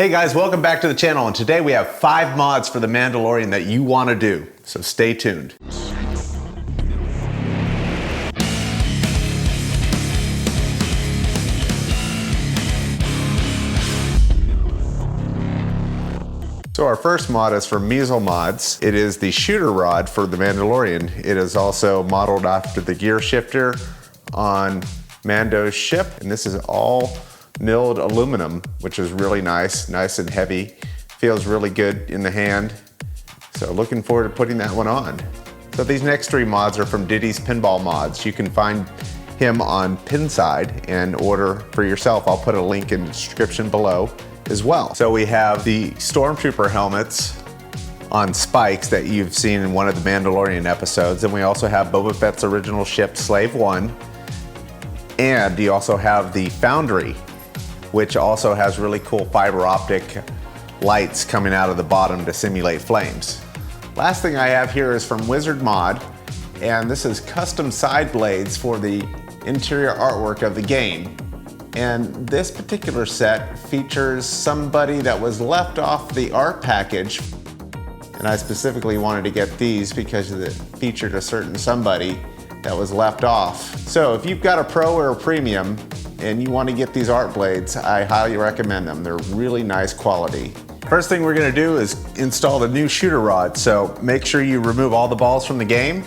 Hey guys, welcome back to the channel, and today we have 5 mods for the Mandalorian that you want to do, so stay tuned. So our first mod is from Pinball Mods. It is the shooter rod for the Mandalorian. It is also modeled after the gear shifter on Mando's ship, and this is all milled aluminum, which is really nice and heavy. Feels really good in the hand. So looking forward to putting that one on. So these next 3 mods are from Diddys Pinball Mods. You can find him on Pinside and order for yourself. I'll put a link in the description below as well. So we have the Stormtrooper helmets on spikes that you've seen in one of the Mandalorian episodes. And we also have Boba Fett's original ship, Slave One. And you also have the Foundry, which also has really cool fiber optic lights coming out of the bottom to simulate flames. Last thing I have here is from Wizard Mod, and this is custom side blades for the interior artwork of the game. And this particular set features somebody that was left off the art package, and I specifically wanted to get these because it featured a certain somebody that was left off. So if you've got a Pro or a Premium and you want to get these art blades, I highly recommend them. They're really nice quality. First thing we're gonna do is install the new shooter rod. So make sure you remove all the balls from the game,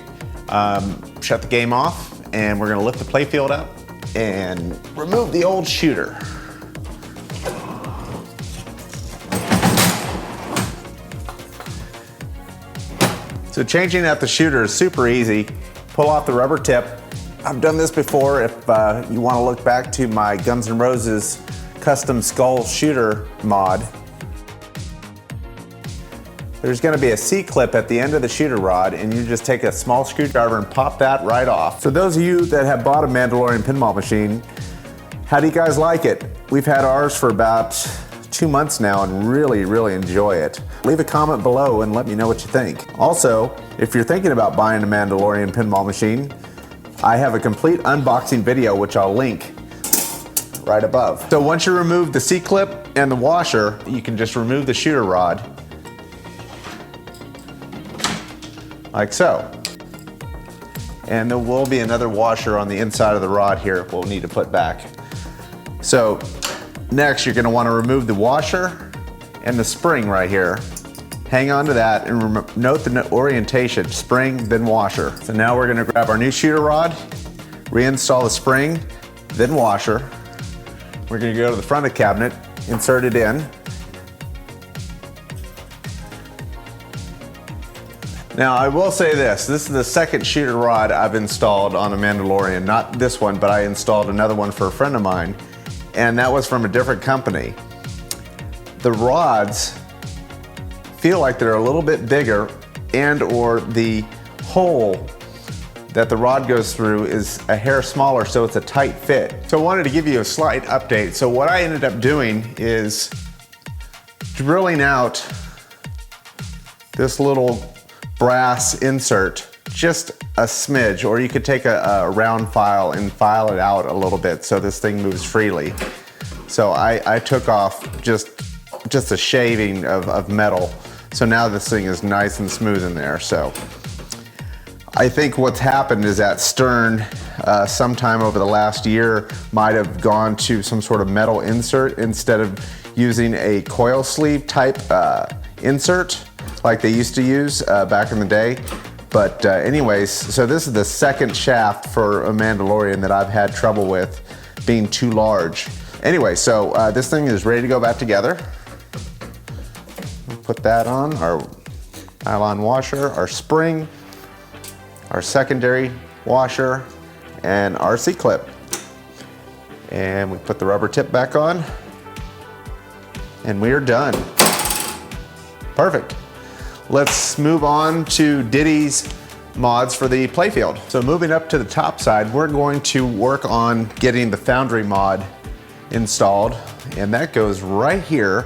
shut the game off, and we're gonna lift the playfield up and remove the old shooter. So changing out the shooter is super easy. Pull off the rubber tip. I've done this before. If you want to look back to my Guns N' Roses custom skull shooter mod, there's going to be a C-clip at the end of the shooter rod, and you just take a small screwdriver and pop that right off. So those of you that have bought a Mandalorian pinball machine, how do you guys like it? We've had ours for about 2 months now and really enjoy it. Leave a comment below and let me know what you think. Also, if you're thinking about buying a Mandalorian pinball machine, I have a complete unboxing video which I'll link right above. So once you remove the C-clip and the washer, you can just remove the shooter rod like so. And there will be another washer on the inside of the rod here we'll need to put back. So next, you're going to want to remove the washer and the spring right here. Hang on to that and note the orientation, spring, then washer. So now we're going to grab our new shooter rod, reinstall the spring, then washer. We're going to go to the front of the cabinet, insert it in. Now I will say this is the second shooter rod I've installed on a Mandalorian. Not this one, but I installed another one for a friend of mine, and that was from a different company. The rods feel like they're a little bit bigger, and or the hole that the rod goes through is a hair smaller, so it's a tight fit. So I wanted to give you a slight update. So what I ended up doing is drilling out this little brass insert, just a smidge, or you could take a round file and file it out a little bit so this thing moves freely. So I took off just a shaving of metal. So now this thing is nice and smooth in there. So I think what's happened is that Stern, sometime over the last year, might have gone to some sort of metal insert instead of using a coil sleeve type insert like they used to use back in the day. But anyways, so this is the second shaft for a Mandalorian that I've had trouble with being too large. Anyway, so this thing is ready to go back together. Put that on, our nylon washer, our spring, our secondary washer, and our C-clip. And we put the rubber tip back on, and we are done. Perfect. Let's move on to Diddys mods for the playfield. So moving up to the top side, we're going to work on getting the Foundry mod installed, and that goes right here.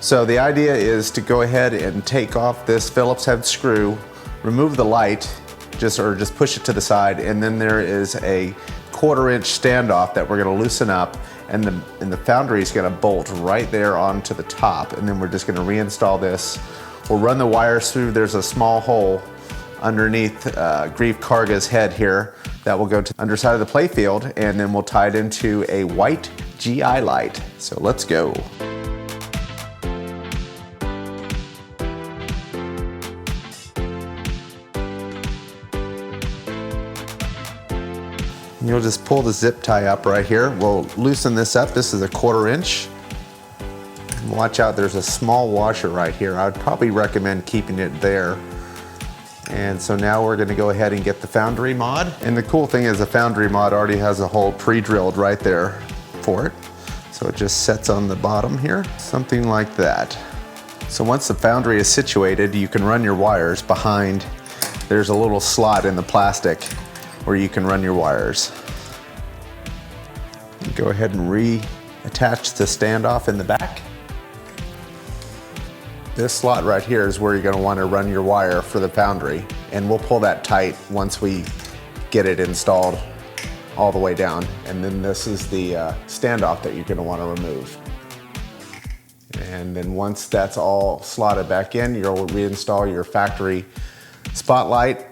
So the idea is to go ahead and take off this Phillips head screw, remove the light, just push it to the side, and then there is a 1/4 inch standoff that we're going to loosen up, and the Foundry is gonna bolt right there onto the top, and then we're just gonna reinstall this. We'll run the wires through. There's a small hole underneath Greef Karga's head here that will go to the underside of the playfield, and then we'll tie it into a white GI light. So let's go. You'll just pull the zip tie up right here. We'll loosen this up. This is a 1/4 inch. Watch out, there's a small washer right here. I'd probably recommend keeping it there. And so now we're gonna go ahead and get the Foundry mod. And the cool thing is the Foundry mod already has a hole pre-drilled right there for it. So it just sets on the bottom here, something like that. So once the Foundry is situated, you can run your wires behind. There's a little slot in the plastic where you can run your wires. Go ahead and reattach the standoff in the back. This slot right here is where you're going to want to run your wire for the Foundry, and we'll pull that tight once we get it installed all the way down. And then this is the standoff that you're going to want to remove. And then once that's all slotted back in, you'll reinstall your factory spotlight.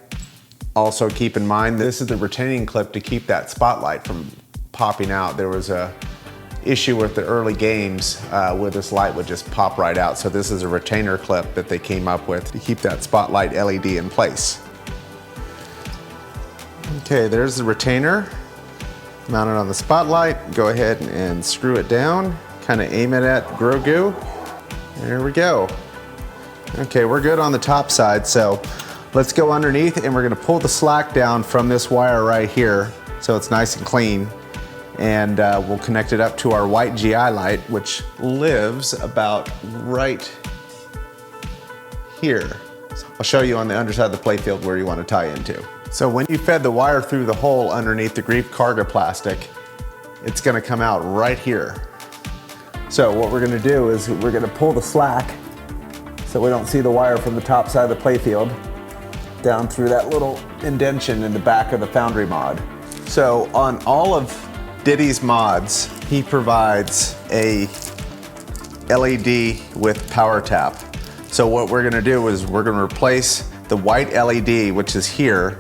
Also keep in mind, this is the retaining clip to keep that spotlight from popping out. There was a issue with the early games where this light would just pop right out. So this is a retainer clip that they came up with to keep that spotlight LED in place. Okay, there's the retainer mounted on the spotlight. Go ahead and screw it down, kind of aim it at Grogu. There we go. Okay, we're good on the top side, so let's go underneath, and we're gonna pull the slack down from this wire right here so it's nice and clean. And we'll connect it up to our white GI light, which lives about right here. So I'll show you on the underside of the playfield where you want to tie into. So when you fed the wire through the hole underneath the Greef Karga plastic, it's going to come out right here. So what we're going to do is we're going to pull the slack so we don't see the wire from the top side of the playfield down through that little indentation in the back of the Foundry mod. So on all of Diddys mods, he provides a LED with power tap. So what we're gonna do is we're gonna replace the white LED, which is here,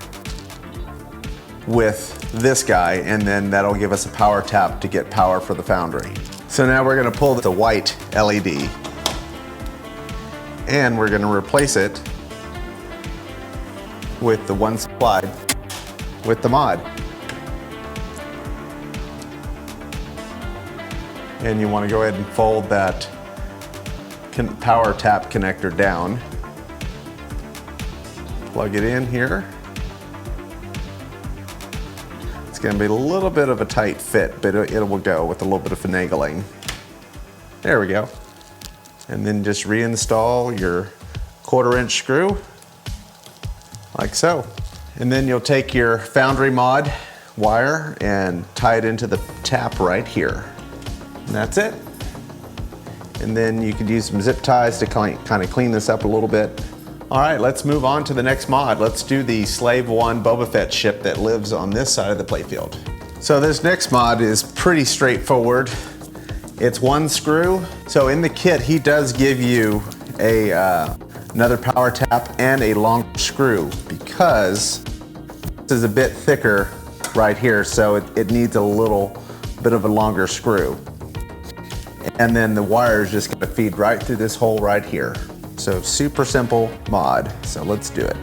with this guy, and then that'll give us a power tap to get power for the Foundry. So now we're gonna pull the white LED, and we're gonna replace it with the one supplied with the mod. And you want to go ahead and fold that power tap connector down. Plug it in here. It's going to be a little bit of a tight fit, but it will go with a little bit of finagling. There we go. And then just reinstall your 1/4 inch screw, like so. And then you'll take your Foundry mod wire and tie it into the tap right here. And that's it. And then you could use some zip ties to kind of clean this up a little bit. All right, let's move on to the next mod. Let's do the Slave 1 Boba Fett ship that lives on this side of the playfield. So this next mod is pretty straightforward. It's one screw. So in the kit, he does give you another power tap and a longer screw, because this is a bit thicker right here, so it needs a little bit of a longer screw. And then the wire is just gonna feed right through this hole right here. So super simple mod, so let's do it.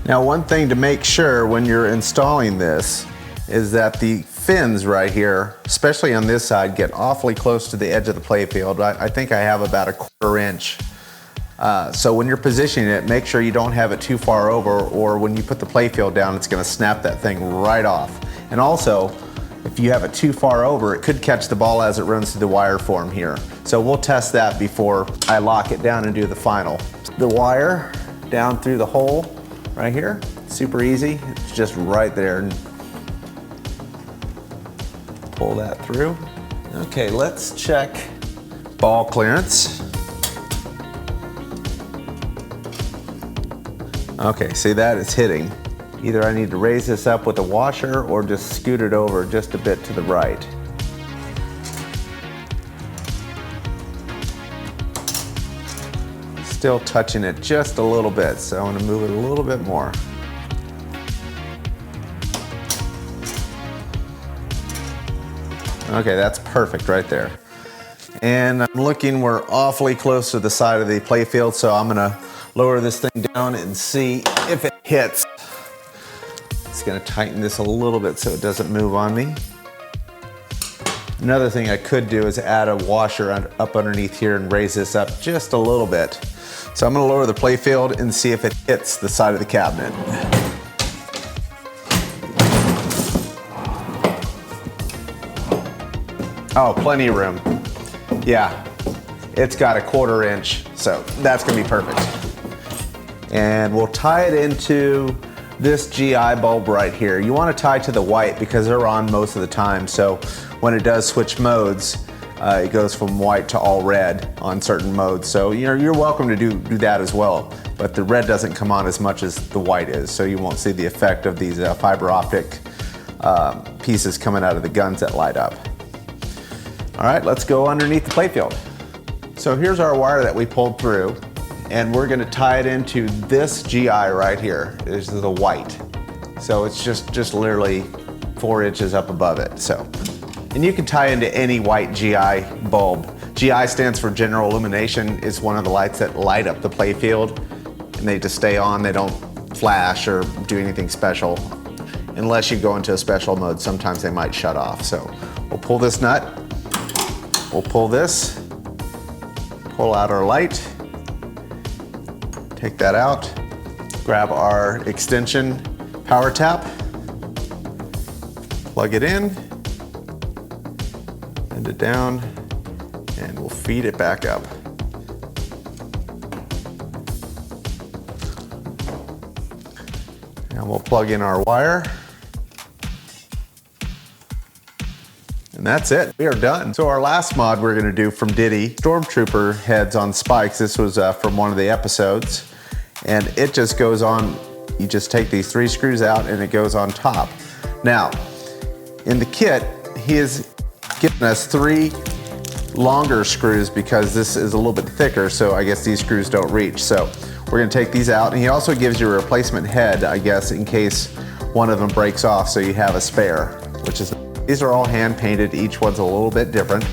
Now one thing to make sure when you're installing this is that the fins right here, especially on this side, get awfully close to the edge of the playfield. I think I have about a 1/4 inch. So when you're positioning it, make sure you don't have it too far over, or when you put the playfield down, it's gonna snap that thing right off. And also, if you have it too far over, it could catch the ball as it runs through the wire form here. So we'll test that before I lock it down and do the final. The wire down through the hole right here, super easy. It's just right there. Pull that through. Okay, let's check ball clearance. Okay, see that? It's hitting. Either I need to raise this up with a washer or just scoot it over just a bit to the right. Still touching it just a little bit, so I'm gonna move it a little bit more. Okay, that's perfect right there. And I'm looking, we're awfully close to the side of the playfield, so I'm gonna lower this thing down and see if it hits. It's gonna tighten this a little bit so it doesn't move on me. Another thing I could do is add a washer up underneath here and raise this up just a little bit. So I'm gonna lower the playfield and see if it hits the side of the cabinet. Oh, plenty of room. Yeah, it's got a 1/4 inch, so that's gonna be perfect. And we'll tie it into this GI bulb right here. You wanna tie to the white because they're on most of the time, so when it does switch modes, it goes from white to all red on certain modes. So you're welcome to do that as well, but the red doesn't come on as much as the white is, so you won't see the effect of these fiber optic pieces coming out of the guns that light up. All right, let's go underneath the playfield. So here's our wire that we pulled through, and we're gonna tie it into this GI right here. This is the white. So it's just literally 4 inches up above it. So, and you can tie into any white GI bulb. GI stands for general illumination. It's one of the lights that light up the playfield, and they just stay on. They don't flash or do anything special. Unless you go into a special mode, sometimes they might shut off. So we'll pull this nut. We'll pull this, pull out our light, take that out, grab our extension power tap, plug it in, bend it down, and we'll feed it back up. And we'll plug in our wire. And that's it, we are done. So our last mod we're gonna do from Diddy, Stormtrooper heads on spikes. This was from one of the episodes. And it just goes on, you just take these 3 screws out and it goes on top. Now, in the kit, he has given us 3 longer screws because this is a little bit thicker, so I guess these screws don't reach. So we're gonna take these out, and he also gives you a replacement head, I guess, in case one of them breaks off, so you have a spare, which is, these are all hand painted, each one's a little bit different.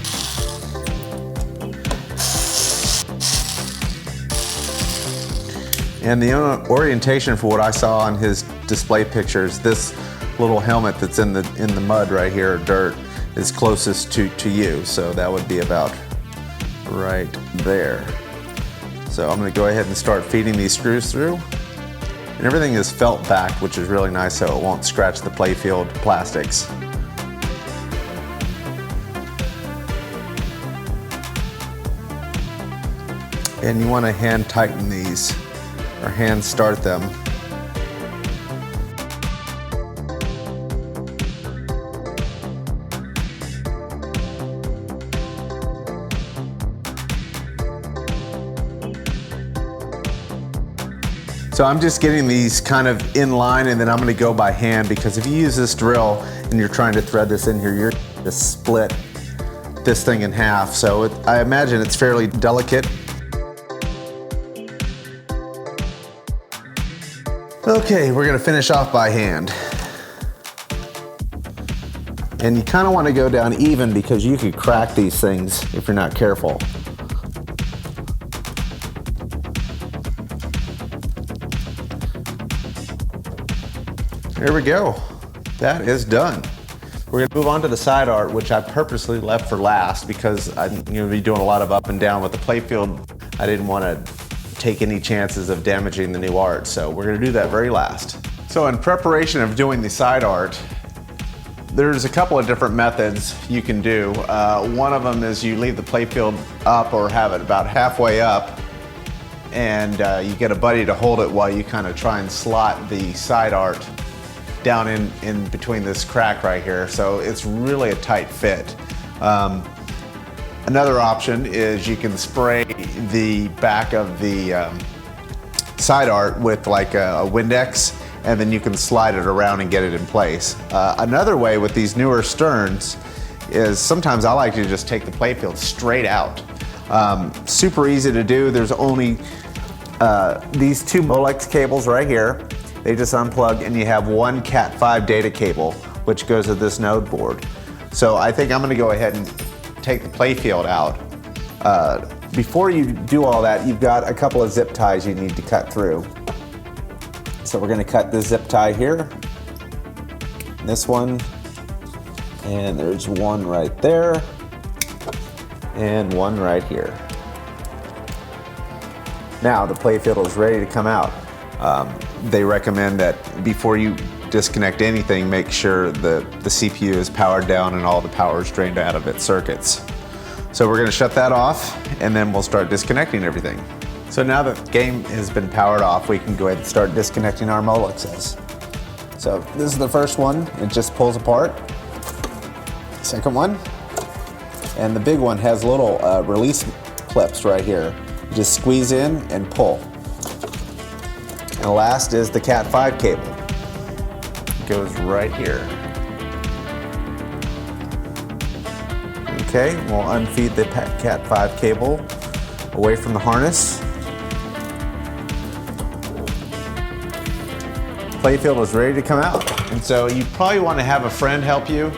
And the orientation for what I saw on his display pictures, this little helmet that's in the mud right here, dirt, is closest to you. So that would be about right there. So I'm gonna go ahead and start feeding these screws through. And everything is felt back, which is really nice, so it won't scratch the playfield plastics. And you want to hand tighten these, or hand start them. So I'm just getting these kind of in line, and then I'm going to go by hand, because if you use this drill and you're trying to thread this in here, you're going to split this thing in half. So I imagine it's fairly delicate. Okay, we're gonna finish off by hand. And you kind of want to go down even, because you could crack these things if you're not careful. There we go. That is done. We're gonna move on to the side art, which I purposely left for last because I'm gonna be doing a lot of up and down with the playfield. I didn't want to take any chances of damaging the new art, so we're gonna do that very last. So in preparation of doing the side art, there's a couple of different methods you can do. One of them is you leave the playfield up or have it about halfway up, and you get a buddy to hold it while you kind of try and slot the side art down in between this crack right here, so it's really a tight fit. Another option is you can spray the back of the side art with like a Windex, and then you can slide it around and get it in place. Another way with these newer Sterns is sometimes I like to just take the playfield straight out. Super easy to do. There's only these two Molex cables right here. They just unplug and you have one Cat5 data cable, which goes to this node board. So I think I'm gonna go ahead and take the playfield out. Before you do all that, you've got a couple of zip ties you need to cut through. So we're gonna cut this zip tie here, this one, and there's one right there, and one right here. Now the playfield is ready to come out. They recommend that before you disconnect anything, make sure the CPU is powered down and all the power is drained out of its circuits. So we're gonna shut that off and then we'll start disconnecting everything. So now that the game has been powered off, we can go ahead and start disconnecting our Molexes. So this is the first one, it just pulls apart. Second one, and the big one has little release clips right here. You just squeeze in and pull. And the last is the Cat5 cable. It goes right here. Okay, we'll unfeed the Cat5 cable away from the harness. Playfield is ready to come out. And so you probably want to have a friend help you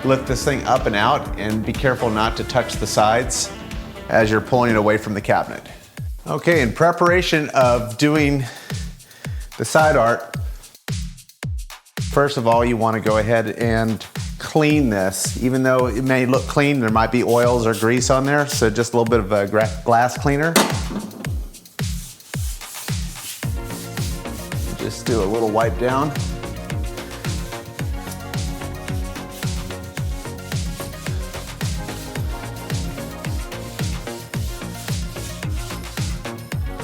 lift this thing up and out, and be careful not to touch the sides as you're pulling it away from the cabinet. Okay, in preparation of doing the side art, first of all, you want to go ahead and clean this. Even though it may look clean, there might be oils or grease on there, so just a little bit of a glass cleaner. Just do a little wipe down.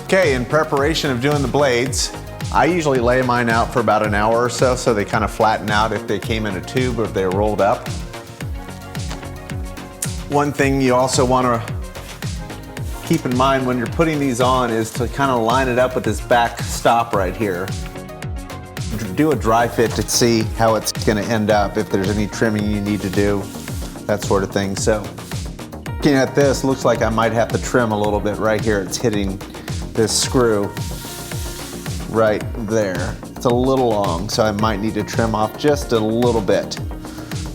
Okay, in preparation of doing the blades, I usually lay mine out for about an hour or so they kind of flatten out if they came in a tube or if they're rolled up. One thing you also want to keep in mind when you're putting these on is to kind of line it up with this back stop right here. Do a dry fit to see how it's going to end up, if there's any trimming you need to do, that sort of thing. So looking at this, looks like I might have to trim a little bit right here. It's hitting this screw right there. It's a little long, so I might need to trim off just a little bit,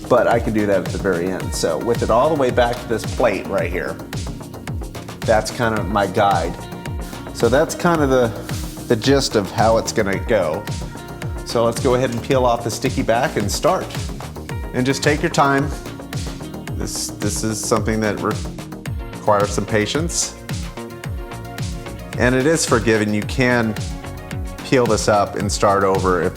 but I can do that at the very end. So with it all the way back to this plate right here, that's kind of my guide. So that's kind of the gist of how it's gonna go. So let's go ahead and peel off the sticky back and start. And just take your time. This is something that requires some patience. And it is forgiving. You can peel this up and start over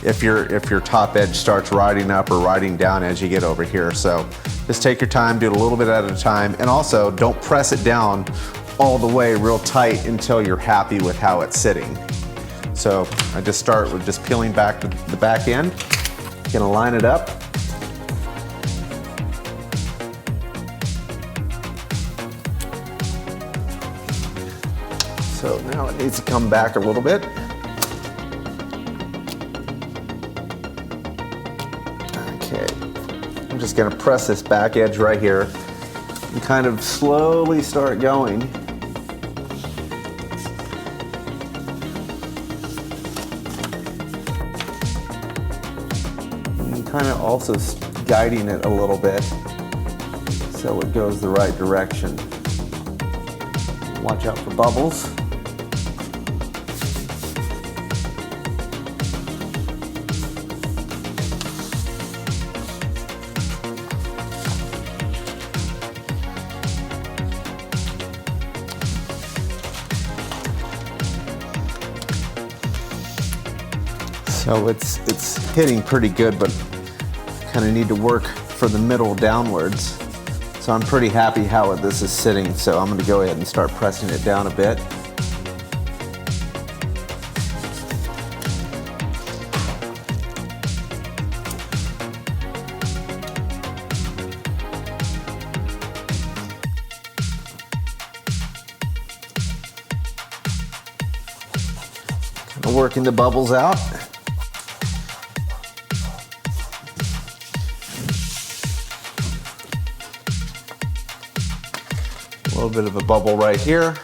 if your top edge starts riding up or riding down as you get over here. So just take your time, do it a little bit at a time, and also don't press it down all the way real tight until you're happy with how it's sitting. So I just start with just peeling back the back end. Gonna line it up. So now it needs to come back a little bit. Okay, I'm just gonna press this back edge right here and kind of slowly start going. And kind of also guiding it a little bit so it goes the right direction. Watch out for bubbles. So it's hitting pretty good, but kind of need to work for the middle downwards. So I'm pretty happy how this is sitting, so I'm going to go ahead and start pressing it down a bit. working the bubbles out. A little bit of a bubble right here.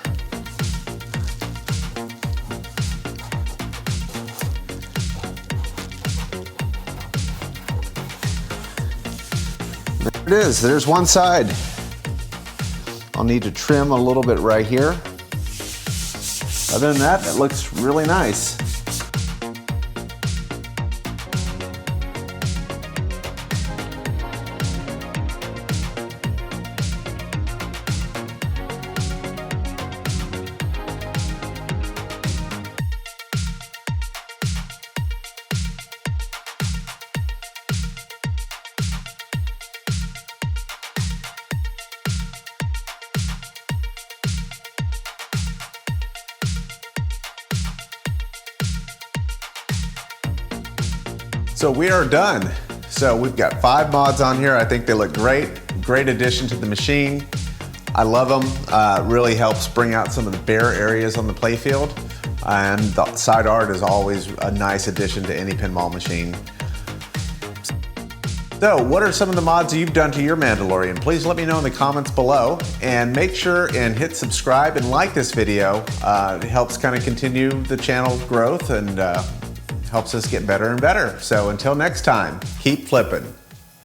There it is, there's one side. I'll need to trim a little bit right here. Other than that, it looks really nice. So we are done. So we've got 5 mods on here. I think they look great. Great addition to the machine. I love them. Really helps bring out some of the bare areas on the playfield. And the side art is always a nice addition to any pinball machine. So what are some of the mods you've done to your Mandalorian? Please let me know in the comments below, and make sure and hit subscribe and like this video. It helps kind of continue the channel growth and helps us get better and better. So until next time, keep flipping.